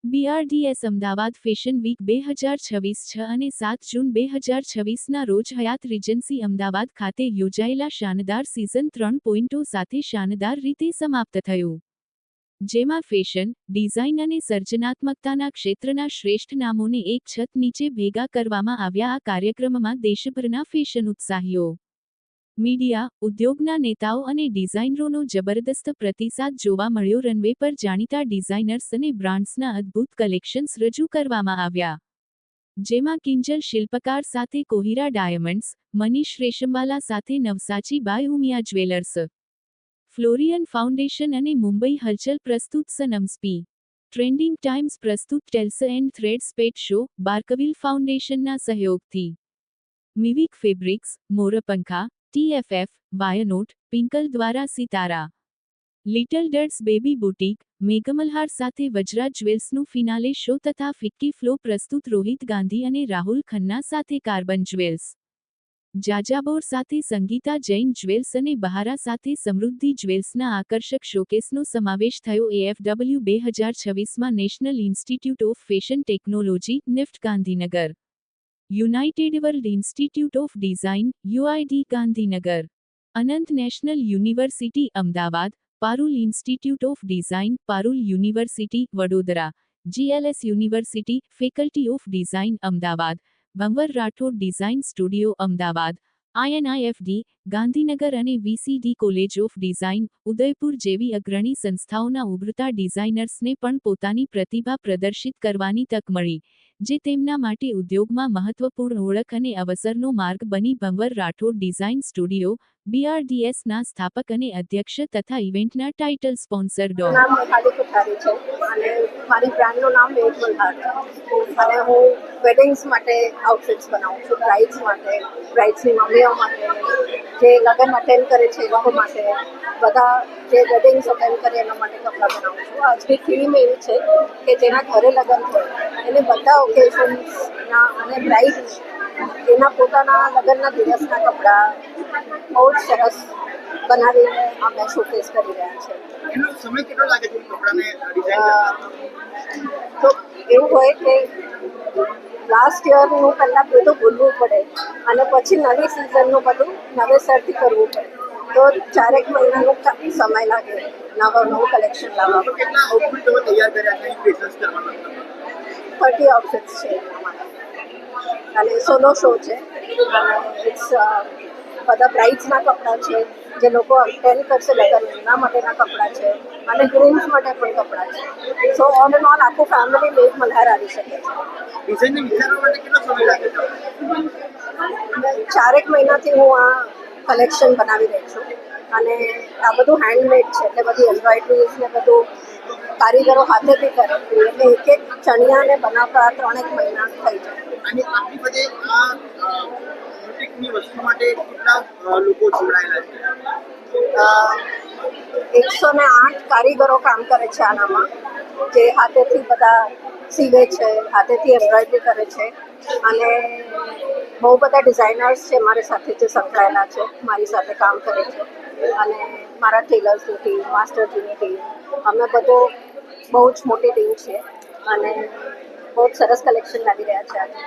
BRDS Ahmedabad fashion week 2026 6 અને 7 જૂન 2026ના રોજ હયાત Regency Ahmedabad ખાતે યોજાયેલા શાનદાર સિઝન 3.0 સાથે શાનદાર રીતે સમાપ્ત થયું. જેમાં ફેશન, ડિઝાઇન અને સર્જનાત્મકતાના ક્ષેત્રના શ્રેષ્ઠ નામોને એક છત નીચે ભેગા કરવામાં આવ્યા. આ કાર્યક્રમમાં દેશભરના ફેશન ઉત્સાહીઓ, મીડિયા, ઉદ્યોગના નેતાઓ અને ડિઝાઇનરોનો જબરદસ્ત પ્રતિસાદ જોવા મળ્યો. રનવે પર જાણીતા ડિઝાઇનર્સ અને બ્રાન્ડ્સના અદ્ભુત કલેક્શન્સ રજૂ કરવામાં આવ્યા. જેમાં કિંજલ શિલ્પકાર સાથે કોહિરા ડાયમંડ્સ, મનીષ રેશમવાલા સાથે Navsachi by Umiya jewellers, Florian foundation અને મુંબઈ હલચલ પ્રસ્તુત સનમ્સ પી. ટ્રેન્ડિંગ ટાઈમ્સ પ્રસ્તુત tales and threads pet show, Barkville ફાઉન્ડેશનના સહયોગથી મિવિક ફેબ્રિક્સ, મોરપંખા, TFF, વાયનોટ, પિંકલ દ્વારા સિતારા, લિટલ ડર્સ બેબી બુટીક, મેઘમલ્હાર સાથે વજ્રા જ્વેલ્સનું ફિનાલે શો તથા ફિક્કી ફ્લો પ્રસ્તુત રોહિત ગાંધી અને રાહુલ ખન્ના સાથે કાર્બન જ્વેલ્સ, જાજાબોર સાથે સંગીતા જૈન જ્વેલ્સ અને બહારા સાથે સમૃદ્ધિ જ્વેલ્સના આકર્ષક શોકેસનો સમાવેશ થયો. AFW 2026માં national institute of fashion technology, NIFT Gandhinagar, united world institute of design, UID Gandhinagar, Anant national university Ahmedabad, Parul institute of design, Parul university, Vadodara, GLS university, faculty of design Ahmedabad, Bhanwar Rathod design studio Ahmedabad, INIFD, Gandhinagar અને VCD college of design, Udaipur જેવી અગ્રણી સંસ્થાઓના ઉભરતા ડિઝાઇનર્સને પણ પોતાની પ્રતિભા પ્રદર્શિત કરવાની તક મળી, જે તેમના માટે ઉદ્યોગમાં મહત્વપૂર્ણ ઓળખ અને અવસરનો માર્ગ બની. ભંવર રાઠોડ ડિઝાઇન સ્ટુડિયો, BRDSના સ્થાપક અને અધ્યક્ષ તથા ઇવેન્ટના ટાઇટલ સ્પોન્સર ડો. નામ મેઘાલી કોઠારી છે અને મારી બ્રાન્ડનું નામ મેઘમલ્હાર છે અને હું વેડિંગ્સ માટે આઉટફિટ્સ બનાવું છું. બ્રાઇડ્સ માટે, બ્રાઇડ્સની મમ્મીઓ માટે, જે લગ્ન અટેન્ડ કરે છે એ લોકો માટે, બધા જે વેડિંગ્સ અટેન્ડ કરે એના માટે કપડાં બનાવું છું. આજની થીમ એવી છે કે જેના ઘરે લગ્ન હોય એને બધા ઓકેઝન્સના અને બ્રાઇડ એના પોતાના લગ્નના દિવસના કપડાં બહુ જ સરસ બનાવીને અમે શોકેસ કરી રહ્યા છે. એનો સમય કેટલો લાગે છે કપડાને ડિઝાઇન કરતા? તો એવું હોય કે લાસ્ટ યરનું પહેલાં બધું ભૂલવું પડે અને પછી નવી સિઝનનું બધું નવેસરથી કરવું પડે, તો 4 મહિનાનો સમય લાગે નવું કલેક્શન લાવવા. તો કેટલા આઉટફિટ તમે તૈયાર કર્યા છે ફેશન્સ કરવાના? 30 આઉટફિટ્સ છે એના માટે અને સોલો શો છે અને ઇટ્સ બધા બ્રાઇડ્સના કપડાં છે, જે લોકો અટેન્ડ કરશે લગ્ન એના માટેના કપડાં છે અને ગ્રીમ્સ માટે પણ કપડાં છે. સો ઓલ એન્ડ ઓલ આખું ફેમિલી મેઘમલ્હાર આવી શકે છે. ડિઝાઇનને વિચારવા માટે કેટલો સમય લાગે છે? 4 મહિનાથી હું આ કલેક્શન બનાવી રહી છું અને આ બધું હેન્ડમેડ છે, એટલે બધી એમ્બ્રોઇડરીઝ ને બધું કારીગરો હાથેથી કરે, એટલે એક એક ચણિયાને બનાવતા 3 મહિના થઈ જાય. અને આટલી બધી આ બ્યુટિકની વસ્તુ માટે કેટલા લોકો જોડાયેલા છે? 108 કારીગરો કામ કરે છે આનામાં, જે હાથેથી બધા સીવે છે, હાથેથી એમ્બ્રોઇડરી કરે છે અને બહુ બધા ડિઝાઇનર્સ છે મારી સાથે જે સંકળાયેલા છે, મારી સાથે કામ કરે છે અને મારા ટેલર્સની ટીમ, માસ્ટરજીની ટીમ, અમે બધો બહુ જ મોટી ટીમ છે અને બહુ જ સરસ કલેક્શન લાવી રહ્યા છે આજે.